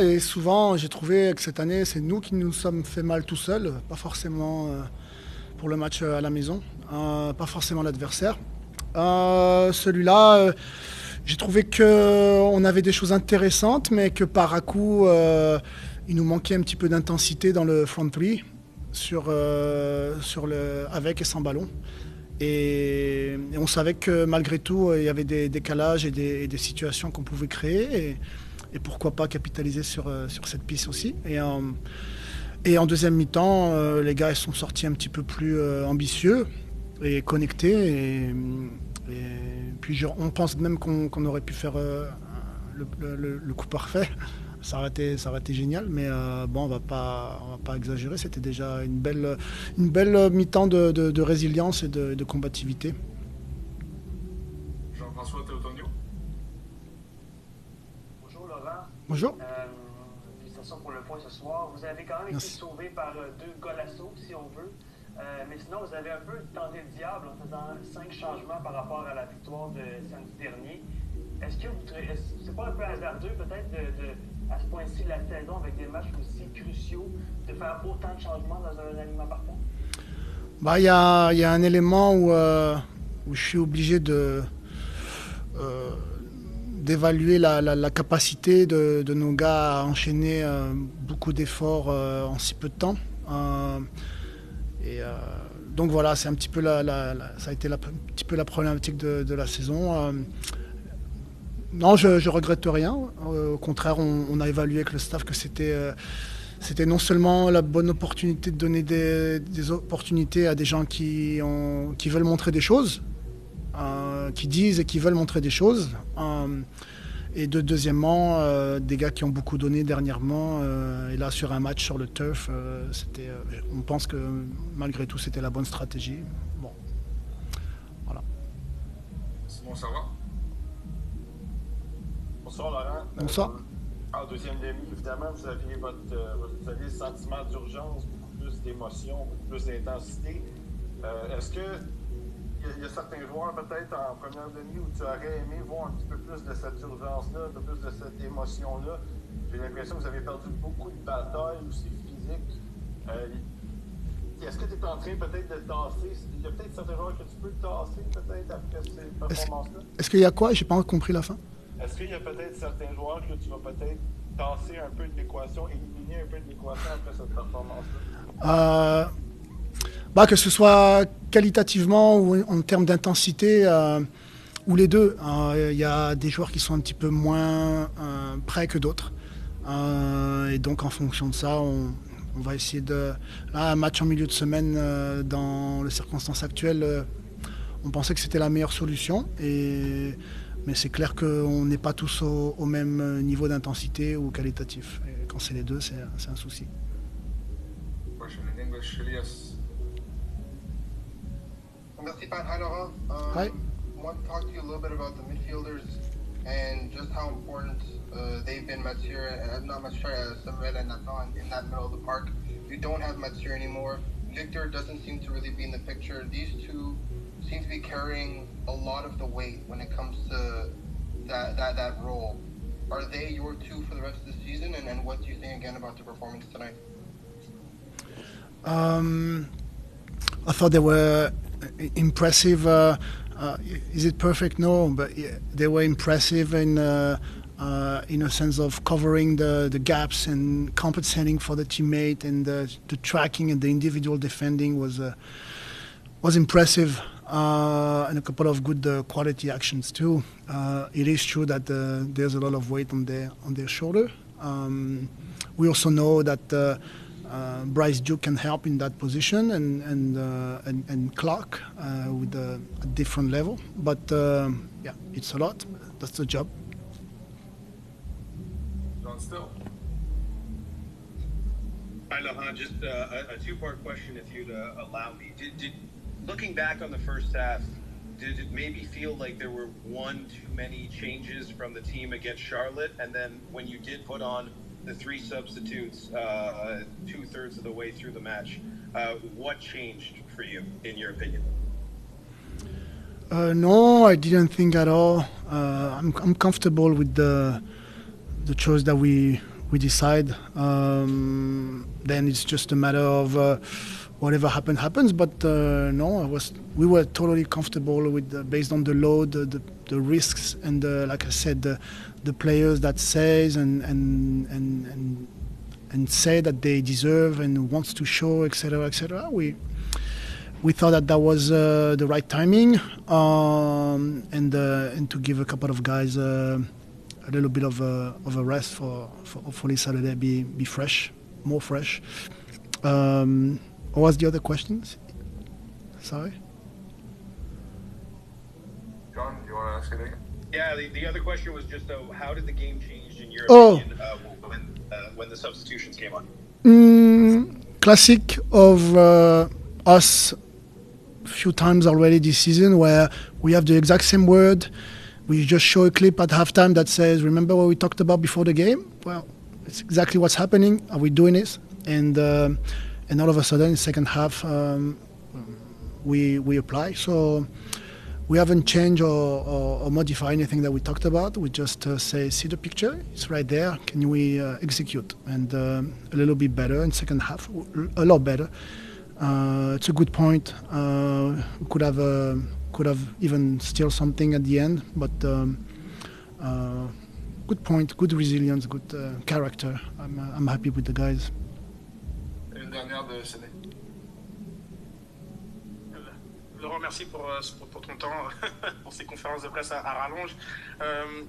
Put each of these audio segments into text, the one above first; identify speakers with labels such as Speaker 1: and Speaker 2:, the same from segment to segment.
Speaker 1: Et souvent, j'ai trouvé que cette année, c'est nous qui nous sommes fait mal tout seuls, pas forcément pour le match à la maison, pas forcément l'adversaire. Celui-là, j'ai trouvé qu'on avait des choses intéressantes, mais que par à coup, il nous manquait un petit peu d'intensité dans le front three, avec et sans ballon. Et on savait que malgré tout, il y avait des décalages et des situations qu'on pouvait créer. Et pourquoi pas capitaliser sur cette piste aussi. Et en deuxième mi-temps, les gars ils sont sortis un petit peu plus ambitieux et connectés. Et puis on pense même qu'on aurait pu faire le coup parfait. Ça aurait été génial, mais on va pas exagérer. C'était déjà une belle mi-temps de résilience et de combativité.
Speaker 2: Jean-François Théotonio.
Speaker 3: Bonjour Laurent.
Speaker 1: Bonjour.
Speaker 3: Félicitations pour le point ce soir. Vous avez quand même été sauvé par deux golasso, si on veut. Mais sinon, vous avez un peu tenté le diable en faisant 5 changements par rapport à la victoire de samedi dernier. Est-ce que c'est pas un peu hasardeux peut-être à ce point-ci de la saison, avec des matchs aussi cruciaux, de faire autant de changements dans un alignement partant?
Speaker 1: Il y a un élément où je suis obligé d'évaluer la capacité de nos gars à enchaîner beaucoup d'efforts en si peu de temps. Donc voilà, c'est un petit peu ça a été un petit peu la problématique de la saison. Non, je regrette rien. Au contraire, on a évalué avec le staff que c'était non seulement la bonne opportunité de donner des opportunités à des gens qui veulent montrer des choses, qui disent et qui veulent montrer des choses. Et deuxièmement, des gars qui ont beaucoup donné dernièrement. Et là, sur un match sur le turf, on pense que malgré tout, c'était la bonne stratégie. Bon, voilà.
Speaker 2: Simon, ça va?
Speaker 4: Bonsoir Laurent.
Speaker 1: Bonsoir.
Speaker 4: En deuxième demi, évidemment, vous aviez le sentiment d'urgence, beaucoup plus d'émotion, beaucoup plus d'intensité. Est-ce que il y a certains joueurs peut-être en première demi où tu aurais aimé voir un petit peu plus de cette urgence-là, un peu plus de cette émotion-là? J'ai l'impression que vous avez perdu beaucoup de batailles aussi physiques. Est-ce que tu es en train peut-être de tasser? Il y a peut-être certains joueurs que tu peux tasser peut-être après ces performances-là?
Speaker 1: Est-ce qu'il y a quoi? J'ai pas compris la fin.
Speaker 4: Est-ce qu'il y a peut-être certains joueurs que tu vas peut-être tasser un peu de l'équation, éliminer un peu de l'équation après cette performance-là?
Speaker 1: Que ce soit qualitativement ou en termes d'intensité, ou les deux. Il y a des joueurs qui sont un petit peu moins prêts que d'autres. Et donc en fonction de ça, on va essayer de... Là, un match en milieu de semaine, dans les circonstances actuelles, on pensait que c'était la meilleure solution. Mais c'est clair qu'on n'est pas tous au même niveau d'intensité ou qualitatif. Et quand c'est les deux, c'est un souci.
Speaker 2: Question in English, Elias.
Speaker 5: Merci, Pat. Hi, Laurent.
Speaker 1: Hi.
Speaker 5: I want to talk to you a little bit about the midfielders and just how important they've been, Samuel and Nathan in that middle of the park. You don't have Mathieu anymore. Victor doesn't seem to really be in the picture. These two seem to be carrying a lot of the weight when it comes to that role. Are they your two for the rest of the season? And what do you think again about the performance tonight?
Speaker 1: I thought they were impressive. Is it perfect? No, but they were impressive in a sense of covering the gaps and compensating for the teammate, and the tracking and the individual defending was impressive, and a couple of good quality actions too. It is true that there's a lot of weight on their shoulder. We also know that Bryce Duke can help in that position, and Clark with a different level. But yeah, it's a lot. That's the job.
Speaker 2: John Still.
Speaker 6: Hi, Laurent. Just a two-part question, if you'd allow me. Looking back on the first half, did it maybe feel like there were one too many changes from the team against Charlotte? And then when you did put on the 3 substitutes 2/3 of the way through the match, what changed for you, in your opinion?
Speaker 1: No, I didn't think at all. I'm comfortable with the choice that we we decide. Then it's just a matter of whatever happens. But no, we were totally comfortable with based on the load, the risks, and like I said, the players that says and say that they deserve and wants to show, etc., etc. We thought that was the right timing, and to give a couple of guys a little bit of a rest for hopefully Saturday be fresh, more fresh. What was the other questions? Sorry.
Speaker 2: John, do you want to ask it again?
Speaker 6: Yeah, the other question was just how did the game change in your opinion when the substitutions came on?
Speaker 1: Classic of us a few times already this season where we have the exact same word. We just show a clip at halftime that says, remember what we talked about before the game? Well, it's exactly what's happening. Are we doing this? And all of a sudden, in the second half, we apply. So we haven't changed or modified anything that we talked about. We just say, see the picture, it's right there. Can we execute? And a little bit better in second half, a lot better. It's a good point. We could have even still something at the end, but good point, good resilience, good character. I'm happy with the guys.
Speaker 2: Une dernière de CD.
Speaker 7: Laurent, merci pour ton temps, pour ces conférences de presse à rallonge.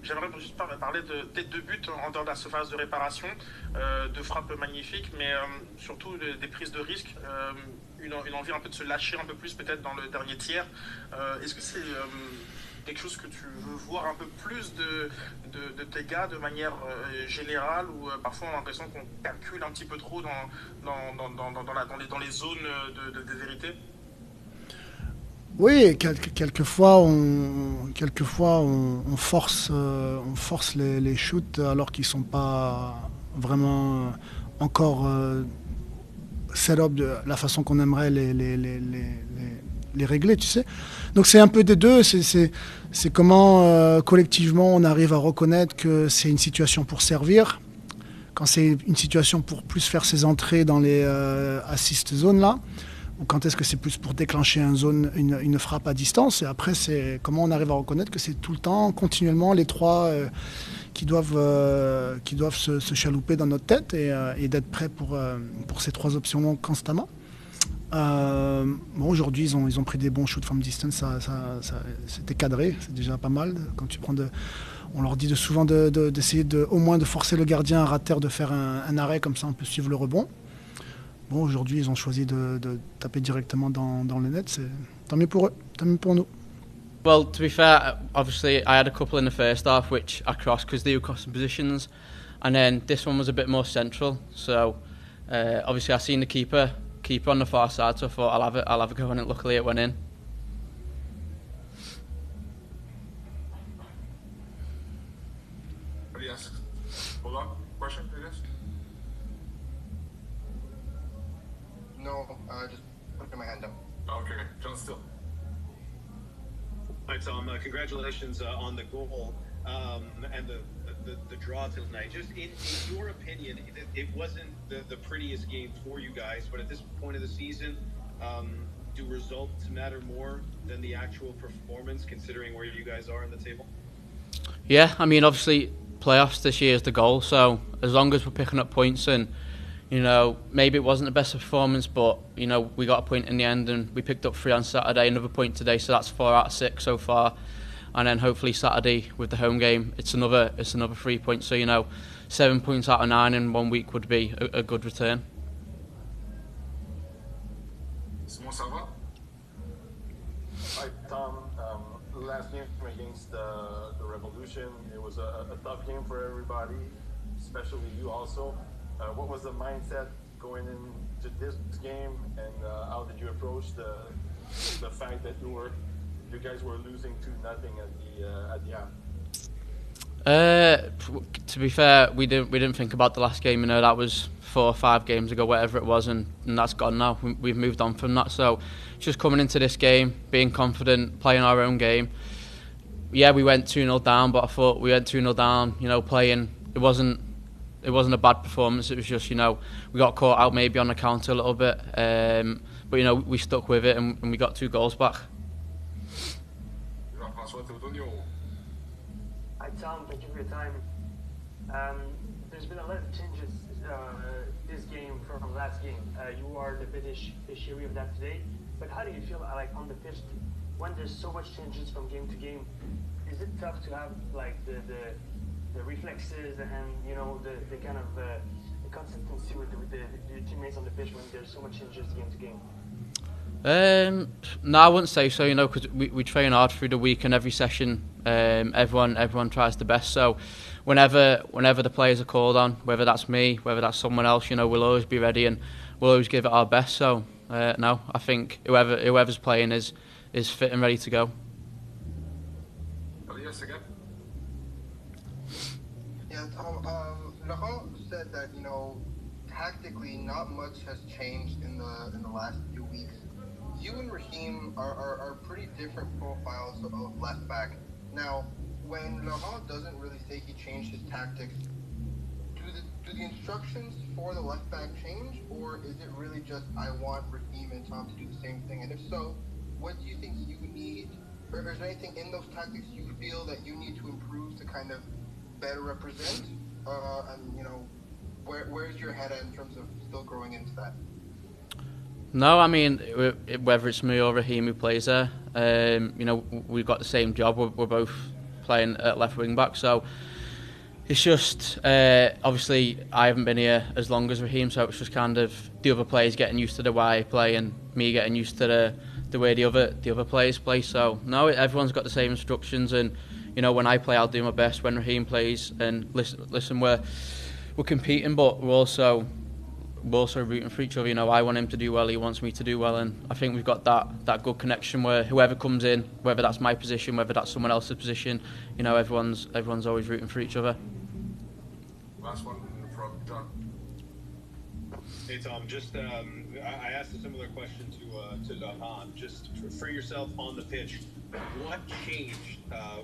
Speaker 7: J'aimerais juste parler des deux buts en dehors de la phase de réparation, de frappes magnifiques, mais surtout des prises de risque, une envie un peu de se lâcher un peu plus peut-être dans le dernier tiers. Est-ce que c'est quelque chose que tu veux voir un peu plus de tes gars de manière générale, ou parfois on a l'impression qu'on calcule un petit peu trop dans les zones de vérité?
Speaker 1: Oui, quelquefois on force les shoots alors qu'ils sont pas vraiment encore set up de la façon qu'on aimerait les régler, tu sais. Donc c'est un peu des deux. C'est comment collectivement on arrive à reconnaître que c'est une situation pour servir, quand c'est une situation pour plus faire ses entrées dans les assist zones là. Ou quand est-ce que c'est plus pour déclencher une frappe à distance. Et après, c'est comment on arrive à reconnaître que c'est tout le temps, continuellement, les trois qui doivent se chalouper dans notre tête et d'être prêts pour ces trois options constamment. Aujourd'hui, ils ont pris des bons shoots from distance, ça c'était cadré, c'est déjà pas mal. Quand tu prends on leur dit souvent d'essayer au moins de forcer le gardien à ras-de terre, de faire un arrêt, comme ça on peut suivre le rebond. Bon, aujourd'hui, ils ont choisi de taper directement dans le net. C'est tant mieux pour eux, tant mieux pour nous.
Speaker 8: Well, to be fair, obviously I had a couple in the first half which I crossed because they were crossing positions, and then this one was a bit more central. So obviously I seen the keeper on the far side, so I thought I'll have a go on it. Luckily, it went in.
Speaker 2: Yes. Hold on. Question, I guess?
Speaker 5: No, just putting my hand up.
Speaker 2: Okay, John Still.
Speaker 6: Hi, Tom. Congratulations on the goal and the draw tonight. Just in your opinion, it wasn't the prettiest game for you guys, but at this point of the season, do results matter more than the actual performance, considering where you guys are on the table?
Speaker 8: Yeah, I mean, obviously, playoffs this year is the goal, so as long as we're picking up points and, you know, maybe it wasn't the best performance, but, you know, we got a point in the end and we picked up 3 on Saturday, another point today, so that's 4 out of 6 so far. And then hopefully Saturday with the home game, it's another 3 points. So, you know, 7 points out of 9 in 1 week would be a good return.
Speaker 2: Simon, ça va?
Speaker 4: Hi, Tom. Last game against the Revolution, it was a tough game for everybody, especially you also. What was the mindset going into this game, and how did you approach the fact that you guys were losing 2-0 at the half?
Speaker 8: To be fair, we didn't think about the last game. You know, that was 4 or 5 games ago, whatever it was, and that's gone now. We've moved on from that. So just coming into this game, being confident, playing our own game. Yeah, we went 2-0 down, but I thought we went 2-0 down. You know, playing. It wasn't a bad performance. It was just, we got caught out maybe on the counter a little bit, but we stuck with it and we got 2 goals back.
Speaker 3: Hi Tom, thank you for your time. There's been a lot of changes this game from last game. You are the beneficiary of that today, but how do you feel on the pitch when there's so much changes from game to game? Is it tough to have the reflexes and the kind of the consistency with your teammates on the pitch when there's so much changes game to game?
Speaker 8: No, I wouldn't say so, because we train hard through the week and every session everyone tries the best. So whenever the players are called on, whether that's me, whether that's someone else, we'll always be ready and we'll always give it our best. So no, I think whoever's playing is fit and ready to go.
Speaker 2: Yes, again.
Speaker 5: Yeah, Tom. Laurent said that tactically not much has changed in the last few weeks. You and Raheem are pretty different profiles of left back. Now, when Laurent doesn't really say he changed his tactics, do the instructions for the left back change, or is it really just I want Raheem and Tom to do the same thing? And if so, what do you think you need? Or is there anything in those tactics you feel that you need to improve to kind of better represent? And where's your head at in terms of still growing into that?
Speaker 8: No, I mean, whether it's me or Raheem who plays there, we've got the same job. We're both playing at left wing back, so it's just obviously I haven't been here as long as Raheem, so it's just kind of the other players getting used to the way I play and me getting used to the way the other players play. So no, everyone's got the same instructions, and when I play, I'll do my best. When Raheem plays, and listen, we're competing, but we're also rooting for each other. I want him to do well, he wants me to do well, and I think we've got that good connection where whoever comes in, whether that's my position, whether that's someone else's position, everyone's always rooting for each other.
Speaker 2: Last one from John.
Speaker 6: Hey Tom, just I asked a similar question to Laurent. Just for yourself on the pitch, what changed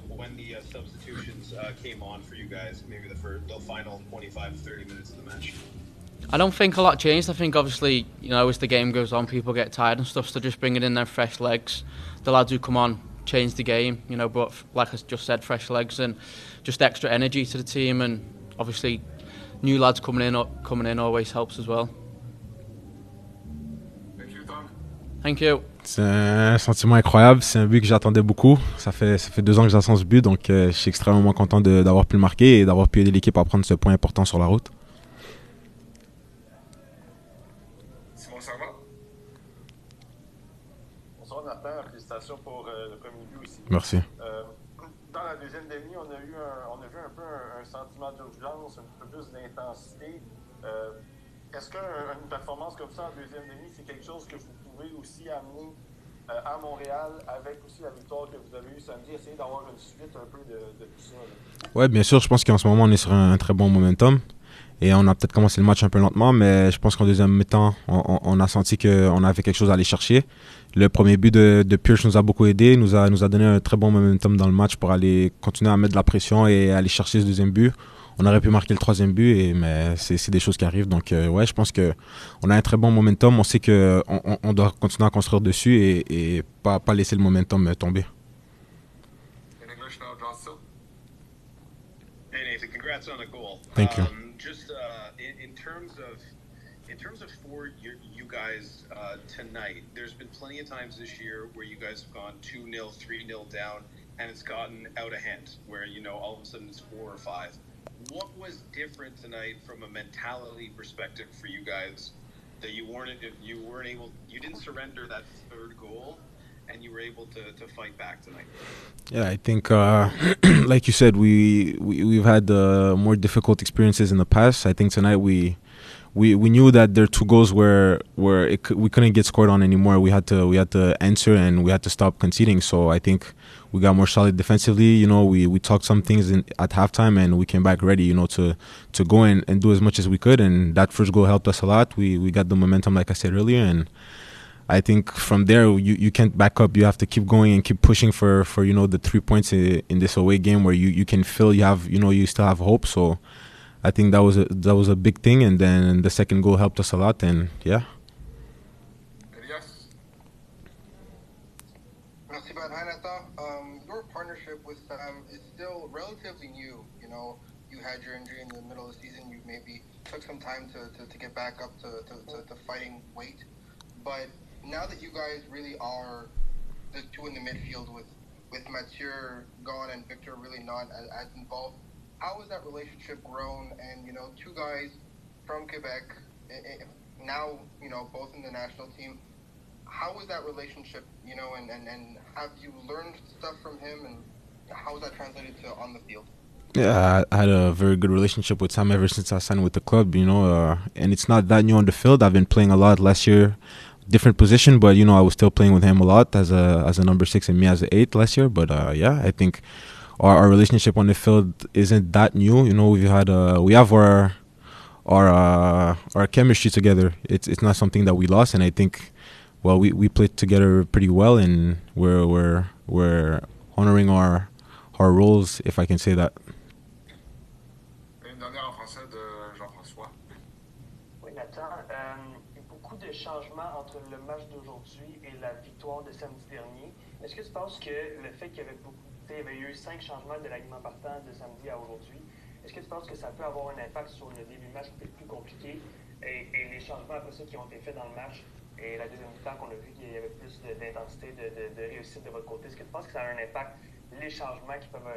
Speaker 6: when the substitutions came on for you guys? Maybe the final 25-30 minutes of the match.
Speaker 8: I don't think a lot changed. I think obviously, as the game goes on, people get tired and stuff, so just bringing in their fresh legs. The lads who come on change the game, but like I just said, fresh legs and just extra energy to the team, and obviously new lads coming in always helps as well.
Speaker 2: Thank you, Tom.
Speaker 8: Thank you.
Speaker 9: C'est un sentiment incroyable, c'est un but que j'attendais beaucoup. Ça fait 2 ans que j'attends ce but, donc je suis extrêmement content d'avoir pu le marquer et d'avoir pu aider l'équipe à prendre ce point important sur la route.
Speaker 4: Bonsoir Nathan, félicitations pour le premier but aussi.
Speaker 9: Merci.
Speaker 4: Dans la deuxième demi, on a vu un peu un sentiment d'urgence, un peu plus d'intensité. Est-ce qu'une performance comme ça en deuxième demi, c'est quelque chose que vous pouvez aussi amener à Montréal avec aussi la victoire que vous avez eue samedi, essayer d'avoir une suite un peu de tout ça?
Speaker 9: Oui, bien sûr, je pense qu'en ce moment, on est sur un très bon momentum. Et on a peut-être commencé le match un peu lentement, mais je pense qu'en deuxième mi-temps, on a senti qu'on avait quelque chose à aller chercher. Le premier but de Pearce nous a beaucoup aidé, nous a donné un très bon momentum dans le match pour aller continuer à mettre de la pression et aller chercher ce deuxième but. On aurait pu marquer le troisième but, mais c'est des choses qui arrivent. Donc, ouais, je pense qu'on a un très bon momentum. On sait qu'on doit continuer à construire dessus et pas laisser le momentum tomber.
Speaker 2: In English now, John still.
Speaker 6: Hey Nathan, congrats on the goal.
Speaker 9: Thank you.
Speaker 6: Just in terms of for you guys tonight, there's been plenty of times this year where you guys have gone 2-0, 3-0 down, and it's gotten out of hand, where all of a sudden it's 4 or 5. What was different tonight from a mentality perspective for you guys that you didn't surrender that third goal, and you were able to fight back tonight?
Speaker 9: Yeah, I think, like you said, we've had more difficult experiences in the past. I think tonight we knew that there are 2 goals where we couldn't get scored on anymore. We had to answer and we had to stop conceding. So I think we got more solid defensively. We talked some things at halftime and we came back ready, to go and do as much as we could. And that first goal helped us a lot. We got the momentum, like I said earlier, and I think from there you can't back up. You have to keep going and keep pushing for the 3 points in this away game where you can feel you still have hope. So I think that was a big thing, and then the second goal helped us a lot, and yeah.
Speaker 2: Elias?
Speaker 5: Merci, Nathan. Your partnership with Sam is still relatively new. You know, you had your injury in the middle of the season. You maybe took some time to get back up to fighting weight. But now that you guys really are the two in the midfield with Mathieu gone and Victor really not as involved, how has that relationship grown? And, you know, two guys from Quebec, now, you know, both in the national team, how is that relationship, you know, and have you learned stuff from him, and how is that translated to on the field?
Speaker 9: Yeah, I had a very good relationship with Sam ever since I signed with the club, you know, and it's not that new on the field. I've been playing a lot last year, different position, but, you know, I was still playing with him a lot as a number 6 and me as an 8 last year. But, yeah, I think our relationship on the field isn't that new. You know, we have our chemistry together. It's not something that we lost, and I think, well, we played together pretty well, and we're honoring our roles, if I can say that.
Speaker 2: Une dernière en français de Jean-François.
Speaker 3: Oui, Nathan, beaucoup de changements entre le match d'aujourd'hui et la victoire de samedi dernier. Est-ce que tu penses que le fait qu'il y avait eu 5 changements de l'alignement partant de samedi à aujourd'hui, est-ce que tu penses que ça peut avoir un impact sur le début de match peut-être plus compliqué et les changements après ça qui ont été faits dans le match et la deuxième mi-temps qu'on a vu qu'il y avait plus d'intensité, de réussite de votre côté? Est-ce que tu penses que ça a un impact, les changements qui peuvent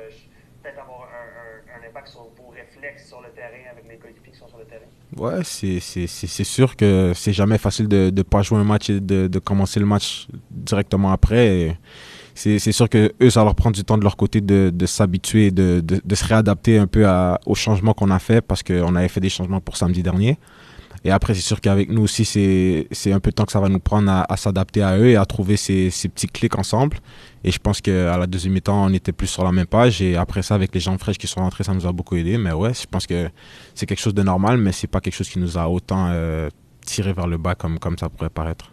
Speaker 3: peut-être avoir un impact sur vos réflexes sur le terrain avec les coéquipiers qui sont sur le terrain?
Speaker 9: Ouais, c'est sûr que c'est jamais facile de pas jouer un match et de commencer le match directement après. Et c'est sûr que eux, ça leur prend du temps de leur côté de s'habituer, de se réadapter un peu aux changements qu'on a fait, parce qu'on avait fait des changements pour samedi dernier. Et après, c'est sûr qu'avec nous aussi, c'est un peu de temps que ça va nous prendre à s'adapter à eux et à trouver ces petits clics ensemble. Et je pense qu'à la deuxième mi-temps, on était plus sur la même page. Et après ça, avec les gens fraîches qui sont rentrés, ça nous a beaucoup aidé. Mais ouais, je pense que c'est quelque chose de normal, mais c'est pas quelque chose qui nous a autant tiré vers le bas comme ça pourrait paraître.